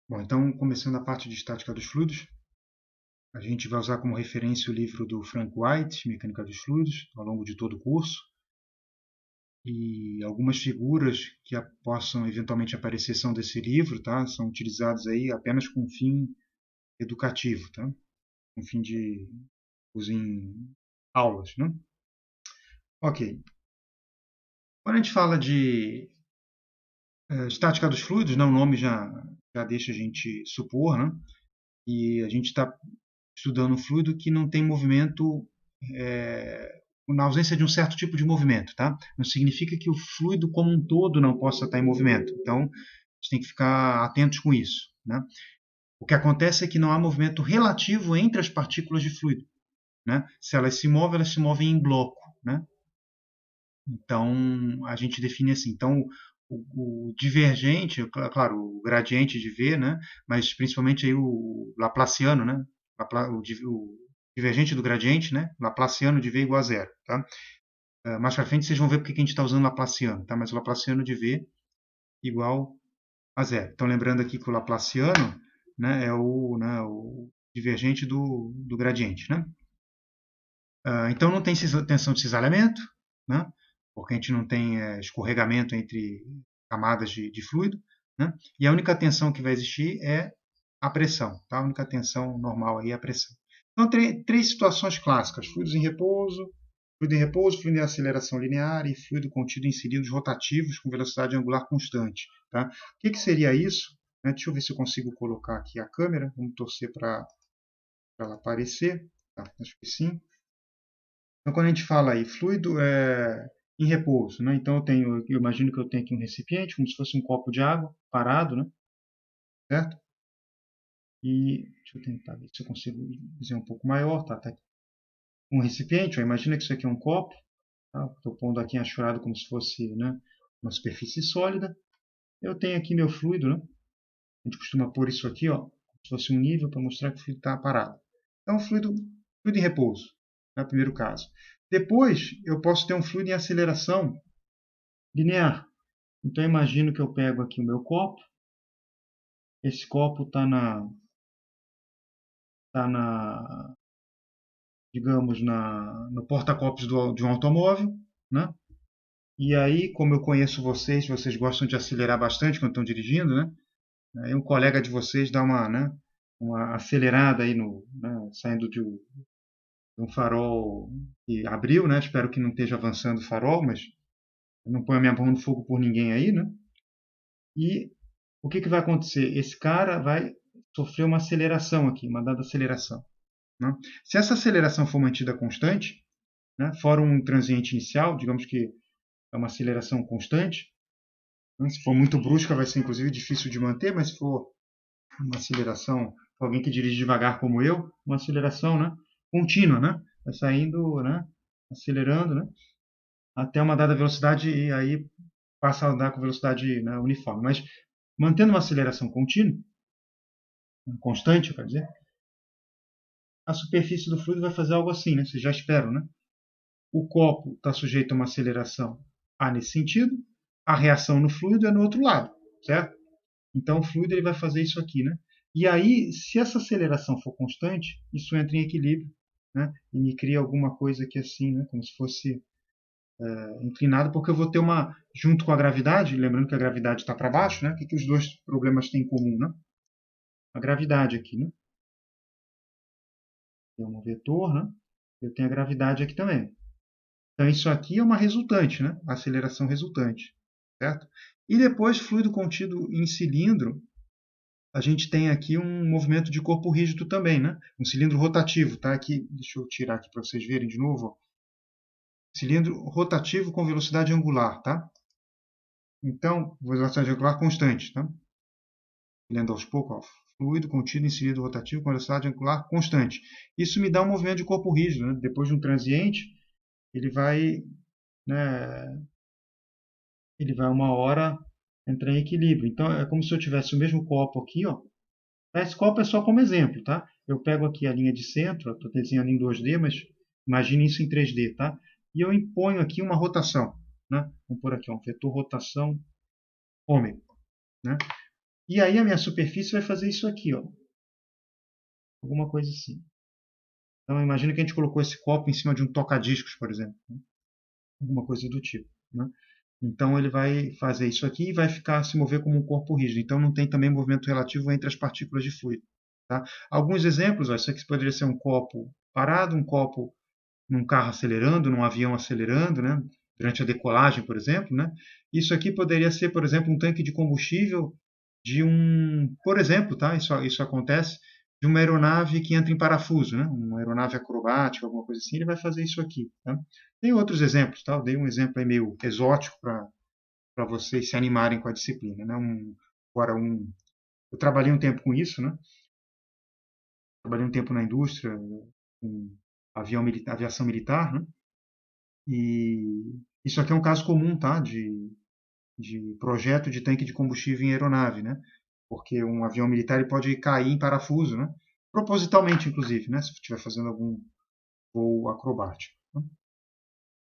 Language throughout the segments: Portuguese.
Bom, então, começando a parte de estática dos fluidos, a gente vai usar como referência o livro do Frank White, Mecânica dos Fluidos, ao longo de todo o curso, e algumas figuras que possam eventualmente aparecer são desse livro, tá? São utilizadas aí apenas com fim educativo, tá? Com fim de uso em aulas, né? Ok. Quando a gente fala de estática dos fluidos, né, o nome já deixa a gente supor, né? E a gente está estudando um fluido que não tem movimento, na ausência de um certo tipo de movimento, tá? Não significa que o fluido como um todo não possa estar em movimento. Então, a gente tem que ficar atentos com isso, né? O que acontece é que não há movimento relativo entre as partículas de fluido, né? Se elas se movem em bloco, né? Então, a gente define assim. Então, o divergente, claro, o gradiente de V, né? Mas principalmente aí o laplaciano, né? O divergente do gradiente, né? Laplaciano de V igual a zero, tá? Mais para frente vocês vão ver porque que a gente está usando Laplaciano, tá? Mas o Laplaciano de V igual a zero. Então, lembrando aqui que o Laplaciano, né, o divergente do gradiente, né? Então, não tem tensão de cisalhamento, né? Porque a gente não tem escorregamento entre camadas de fluido, né? E a única tensão que vai existir é a pressão, tá? A única tensão normal aí é a pressão. Então, três situações clássicas: fluido em repouso, fluido em aceleração linear e fluido contido em cilindros rotativos com velocidade angular constante, tá? O que seria isso? Deixa eu ver se eu consigo colocar aqui a câmera. Vamos torcer para ela aparecer. Tá, acho que sim. Então, quando a gente fala aí fluido em repouso, né? Então eu imagino que eu tenho aqui um recipiente, como se fosse um copo de água parado, né? Certo? E deixa eu tentar ver se eu consigo dizer um pouco maior, tá aqui. Um recipiente, ó, imagina que isso aqui é um copo, tá? Estou pondo aqui achurado como se fosse, né, uma superfície sólida. Eu tenho aqui meu fluido, né? A gente costuma pôr isso aqui, ó, como se fosse um nível para mostrar que o fluido está parado. Então, fluido em repouso, no primeiro caso. Depois, eu posso ter um fluido em aceleração linear. Então, eu imagino que eu pego aqui o meu copo. Esse copo tá digamos, no porta-copos de um automóvel, né? E aí, como eu conheço vocês gostam de acelerar bastante quando estão dirigindo, né? Aí um colega de vocês dá uma acelerada aí saindo de um farol que abriu, né? Espero que não esteja avançando o farol, mas eu não ponho a minha mão no fogo por ninguém aí, né? E o que vai acontecer? Esse cara vai sofrer uma aceleração aqui, uma dada aceleração, né? Se essa aceleração for mantida constante, né, fora um transiente inicial, digamos que é uma aceleração constante, né? Se for muito brusca vai ser inclusive difícil de manter, mas se for uma aceleração, alguém que dirige devagar como eu, uma aceleração, né, contínua, né, vai saindo, né, acelerando, né, até uma dada velocidade e aí passa a andar com velocidade, né, uniforme. Mas mantendo uma aceleração contínua, constante, quer dizer, a superfície do fluido vai fazer algo assim, né? Vocês já esperam, né? O copo está sujeito a uma aceleração A nesse sentido, a reação no fluido é no outro lado, certo? Então o fluido ele vai fazer isso aqui, né? E aí, se essa aceleração for constante, isso entra em equilíbrio, né? E me cria alguma coisa aqui assim, né? Como se fosse inclinado, porque eu vou ter junto com a gravidade, lembrando que a gravidade está para baixo, né? O que os dois problemas têm em comum, né? A gravidade aqui, né? Tem um vetor, né? Eu tenho a gravidade aqui também. Então, isso aqui é uma resultante, né? A aceleração resultante, certo? E depois, fluido contido em cilindro, a gente tem aqui um movimento de corpo rígido também, né? Um cilindro rotativo, tá? Aqui, deixa eu tirar aqui para vocês verem de novo. Ó. Cilindro rotativo com velocidade angular, tá? Então, velocidade angular constante, tá? Lendo aos poucos, ó. Fluido contido em cilindro rotativo com velocidade angular constante. Isso me dá um movimento de corpo rígido, né? Depois de um transiente, ele vai, né, ele vai uma hora entrar em equilíbrio. Então é como se eu tivesse o mesmo copo aqui, ó. Esse copo é só como exemplo, tá? Eu pego aqui a linha de centro, estou desenhando em 2D, mas imagine isso em 3D, tá? E eu imponho aqui uma rotação, né? Vamos por aqui, ó, um vetor rotação ômega, né? E aí a minha superfície vai fazer isso aqui, ó, alguma coisa assim. Então imagina que a gente colocou esse copo em cima de um toca-discos, por exemplo, né? Alguma coisa do tipo, né? Então ele vai fazer isso aqui e vai ficar se mover como um corpo rígido. Então não tem também movimento relativo entre as partículas de fluido. Tá? Alguns exemplos, ó, isso aqui poderia ser um copo parado, um copo num carro acelerando, num avião acelerando, né? Durante a decolagem, por exemplo, né? Isso aqui poderia ser, por exemplo, um tanque de combustível de um, por exemplo, tá? Isso acontece de uma aeronave que entra em parafuso, né? Uma aeronave acrobática, alguma coisa assim, ele vai fazer isso aqui, tá? Tem outros exemplos, tá? Eu dei um exemplo aí meio exótico para vocês se animarem com a disciplina, né? Agora eu trabalhei um tempo com isso, né? Trabalhei um tempo na indústria, com aviação militar, né? E isso aqui é um caso comum, tá? De projeto de tanque de combustível em aeronave, né? Porque um avião militar ele pode cair em parafuso, né? Propositalmente, inclusive, né? Se estiver fazendo algum voo acrobático.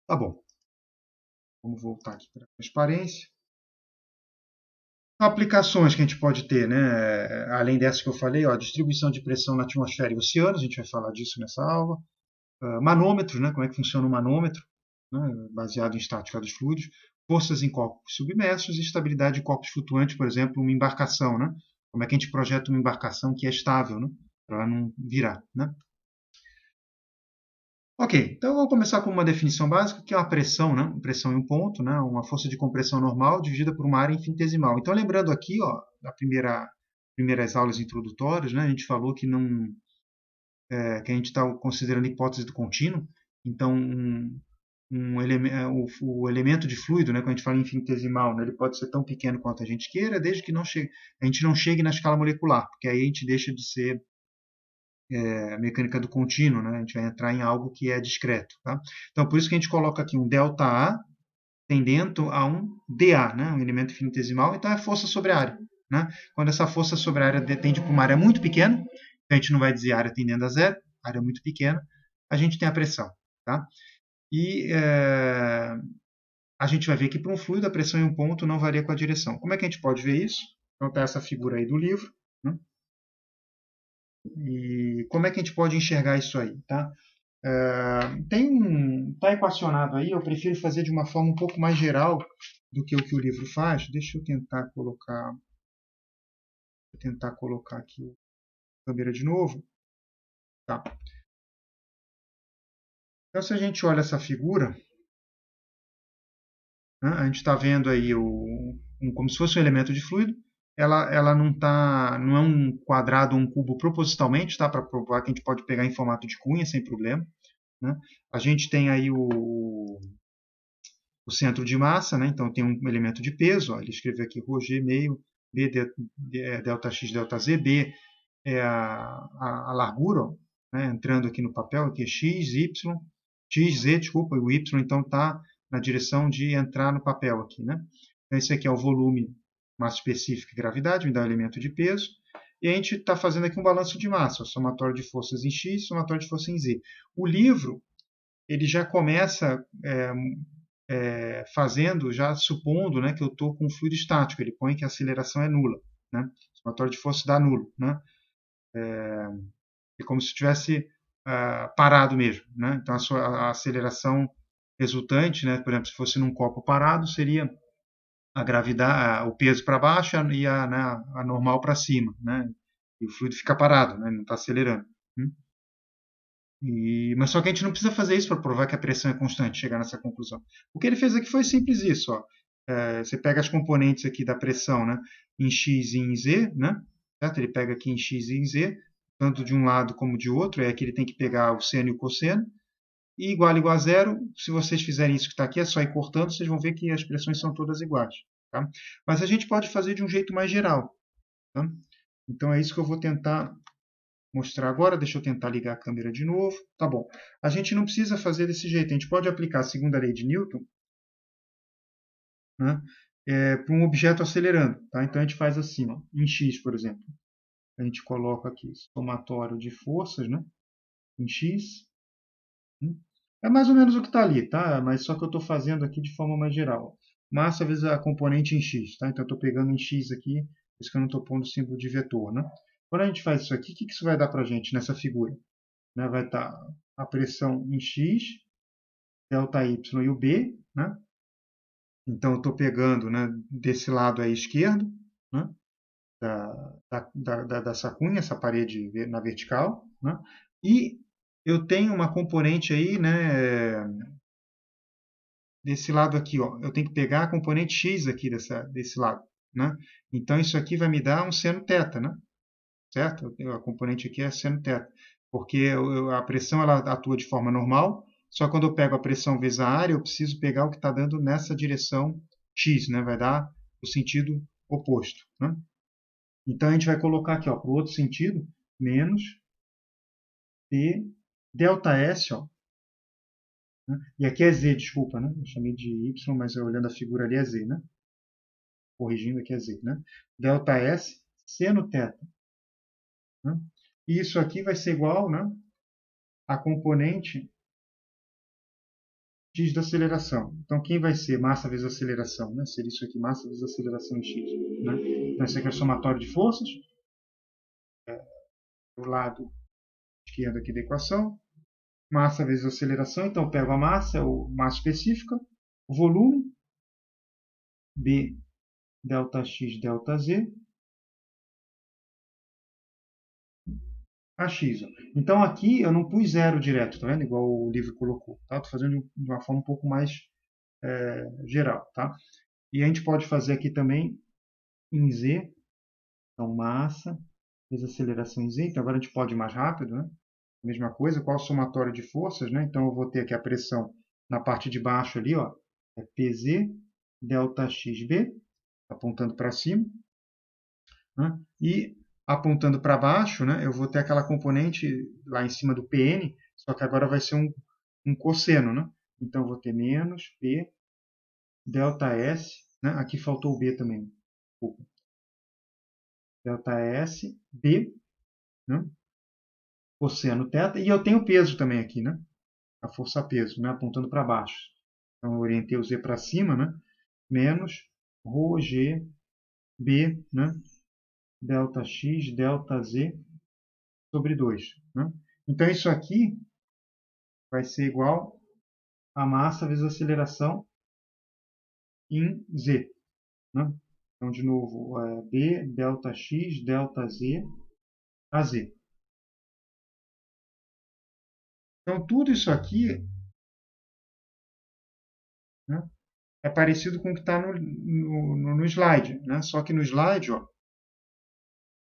Tá bom. Vamos voltar aqui para a transparência. Aplicações que a gente pode ter, né? Além dessas que eu falei, ó, distribuição de pressão na atmosfera e oceanos, a gente vai falar disso nessa aula. Manômetros, né? Como é que funciona o manômetro, né? Baseado em estática dos fluidos. Forças em corpos submersos e estabilidade de corpos flutuantes, por exemplo, uma embarcação, né? Como é que a gente projeta uma embarcação que é estável, né? Para ela não virar, né? Ok, então vamos começar com uma definição básica, que é uma pressão, né? Pressão em um ponto, né? Uma força de compressão normal dividida por uma área infinitesimal. Então, lembrando aqui, ó, da primeiras aulas introdutórias, né? A gente falou que não, que a gente está considerando a hipótese do contínuo. Então, o elemento de fluido, né? Quando a gente fala em infinitesimal, né? Ele pode ser tão pequeno quanto a gente queira, desde que a gente não chegue na escala molecular, porque aí a gente deixa de ser a mecânica do contínuo, né? A gente vai entrar em algo que é discreto, tá? Então, por isso que a gente coloca aqui um ΔA tendendo a um dA, né? Um elemento infinitesimal, então é força sobre a área, né? Quando essa força sobre a área tende para uma área muito pequena, então a gente não vai dizer área tendendo a zero, área muito pequena, a gente tem a pressão, tá? E a gente vai ver que para um fluido a pressão em um ponto não varia com a direção. Como é que a gente pode ver isso? Então está essa figura aí do livro, né? E como é que a gente pode enxergar isso aí, tá? Está equacionado aí, eu prefiro fazer de uma forma um pouco mais geral do que o livro faz. Deixa eu tentar colocar aqui a câmera de novo. Tá. Então, se a gente olha essa figura, né, a gente está vendo aí como se fosse um elemento de fluido. Ela não é um quadrado ou um cubo propositalmente, tá? Para provar que a gente pode pegar em formato de cunha sem problema, né? A gente tem aí o centro de massa, né? Então tem um elemento de peso, ó, ele escreveu aqui ρg meio, B delta x delta z, B é a largura, ó, né? Entrando aqui no papel, aqui é x, y, x, z, desculpa, e o y então está na direção de entrar no papel aqui, né? Então esse aqui é o volume, massa específica e gravidade, me dá o elemento de peso, e a gente está fazendo aqui um balanço de massa, ó, somatório de forças em x, somatório de forças em z. O livro ele já começa fazendo, já supondo, né, que eu estou com um fluido estático. Ele põe que a aceleração é nula, né? Somatório de força dá nulo, né? É como se estivesse parado mesmo, né? Então a aceleração resultante, né, por exemplo, se fosse num copo parado, seria a gravidade, o peso para baixo e a normal para cima, né? E o fluido fica parado, né? Não está acelerando. Mas só que a gente não precisa fazer isso para provar que a pressão é constante, chegar nessa conclusão. O que ele fez aqui foi simples isso. Ó. Você pega as componentes aqui da pressão, né, em x e em z, né, certo? Ele pega aqui em x e em z, tanto de um lado como de outro, é que ele tem que pegar o seno e o cosseno, e igual a zero, se vocês fizerem isso que está aqui, é só ir cortando, vocês vão ver que as pressões são todas iguais. Tá? Mas a gente pode fazer de um jeito mais geral. Tá? Então é isso que eu vou tentar mostrar agora. Deixa eu tentar ligar a câmera de novo. Tá bom. A gente não precisa fazer desse jeito. A gente pode aplicar a segunda lei de Newton, né, para um objeto acelerando. Tá? Então a gente faz assim, ó, em x, por exemplo. A gente coloca aqui somatório de forças, né, em x. É mais ou menos o que está ali, tá? Mas só que eu estou fazendo aqui de forma mais geral. Massa vezes a componente em x. Tá? Então eu estou pegando em x aqui isso que eu não estou pondo o símbolo de vetor, né? Quando a gente faz isso aqui, o que isso vai dar para a gente nessa figura? Né? Vai estar a pressão em X, delta Y e o B, né? Então, eu estou pegando, né, desse lado aí esquerdo, né, dessa cunha, essa parede na vertical, né, e eu tenho uma componente aí, né, desse lado aqui, ó, eu tenho que pegar a componente x aqui desse lado, né? Então, isso aqui vai me dar um seno θ, né? Certo? A componente aqui é seno θ, porque a pressão ela atua de forma normal, só quando eu pego a pressão vezes a área, eu preciso pegar o que está dando nessa direção x, né? Vai dar o sentido oposto, né? Então, a gente vai colocar aqui, para o outro sentido, menos P delta S, ó, né? E aqui é Z, desculpa, né? Eu chamei de Y, mas olhando a figura ali é Z, né? Corrigindo aqui é Z, né? Delta S seno θ, né? E isso aqui vai ser igual, né, a componente x da aceleração. Então, quem vai ser massa vezes aceleração? Né? Seria isso aqui, massa vezes aceleração em x. Né? Então, esse aqui é o somatório de forças. O lado esquerdo aqui da equação. Massa vezes aceleração. Então, eu pego a massa, o massa específica, o volume, B delta x delta z, a x. Ó. Então, aqui eu não pus zero direto, tá vendo? Igual o livro colocou. Tá? Estou fazendo de uma forma um pouco mais geral. Tá? E a gente pode fazer aqui também em z, então massa vezes aceleração em z. Então, agora a gente pode ir mais rápido, né? Mesma coisa, qual o somatório de forças, né? Então, eu vou ter aqui a pressão na parte de baixo ali, ó, é PZ delta XB, apontando para cima, né? E apontando para baixo, né, eu vou ter aquela componente lá em cima do PN, só que agora vai ser um cosseno, né? Então, eu vou ter menos P delta S, né? Aqui faltou o B também, desculpa. Delta S, B, né? Cosseno θ, e eu tenho peso também aqui, né? A força-peso, né? Apontando para baixo. Então, eu orientei o Z para cima, né? Menos ρg B, né? Delta x, delta Z sobre 2. Né? Então, isso aqui vai ser igual a massa vezes a aceleração em Z. Né? Então, de novo, B, delta x, delta Z, a Z. Então, tudo isso aqui, né, é parecido com o que está no slide. Né? Só que no slide, ó,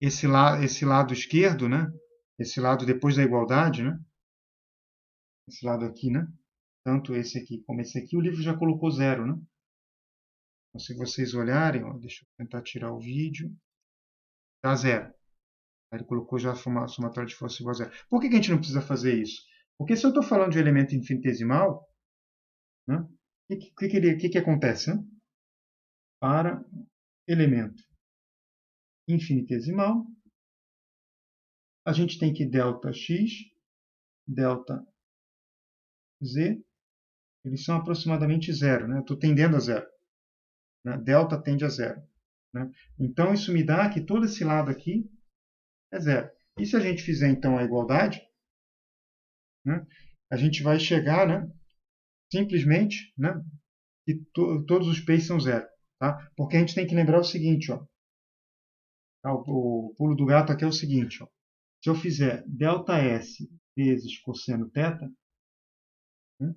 esse lado esquerdo, né? Esse lado depois da igualdade, né? Esse lado aqui, né? Tanto esse aqui como esse aqui, o livro já colocou zero, né? Então, se vocês olharem, ó, deixa eu tentar tirar o vídeo, dá zero. Ele colocou já a somatória de força igual a zero. Por que a gente não precisa fazer isso? Porque se eu estou falando de elemento infinitesimal, né? O que acontece? Né? Para elemento infinitesimal, a gente tem que delta x, delta z, eles são aproximadamente zero. Né? Eu estou tendendo a zero. Né? Delta tende a zero. Né? Então, isso me dá que todo esse lado aqui é zero. E se a gente fizer, então, a igualdade, né, a gente vai chegar, né, simplesmente, né, que todos os p's são zero. Tá? Porque a gente tem que lembrar o seguinte, ó, tá? O pulo do gato aqui é o seguinte, ó, se eu fizer ΔS vezes cosseno θ, né,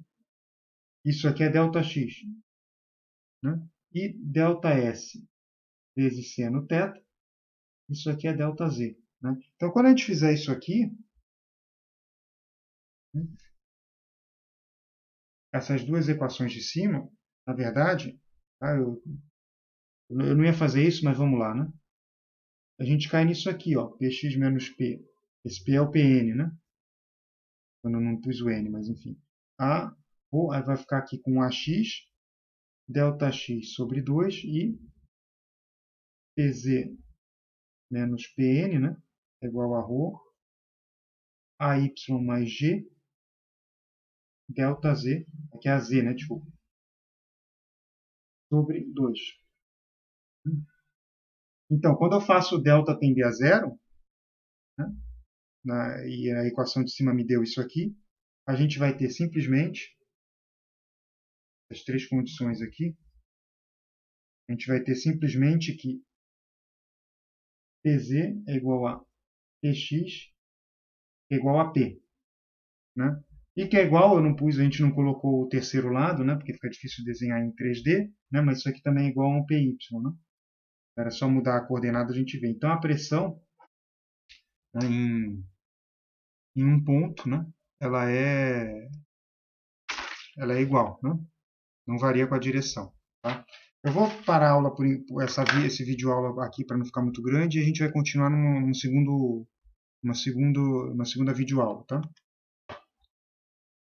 isso aqui é ΔX. Né, e ΔS vezes seno θ, isso aqui é ΔZ. Né? Então, quando a gente fizer isso aqui, né, essas duas equações de cima, na verdade, tá, eu não ia fazer isso, mas vamos lá. Né? A gente cai nisso aqui, ó, Px menos P. Esse P é o Pn, né? Eu não pus o N, mas enfim. Aí vai ficar aqui com AX, delta X sobre 2 e PZ menos PN, né? É igual a ρ, AY mais G, delta Z, aqui é a Z, né? Desculpa, sobre 2. Então, quando eu faço o delta tender a zero, né, e a equação de cima me deu isso aqui, a gente vai ter simplesmente as três condições aqui, a gente vai ter simplesmente que PZ é igual a PX é igual a P, né? E que é igual, eu não pus, a gente não colocou o terceiro lado, né? Porque fica difícil desenhar em 3D, né? Mas isso aqui também é igual a um PY, né? Era só mudar a coordenada a gente vê. Então a pressão, né, em um ponto, né? Ela é, ela é igual, né? Não varia com a direção, tá? Eu vou parar a aula por esse vídeo aula aqui para não ficar muito grande e a gente vai continuar numa segunda videoaula, tá?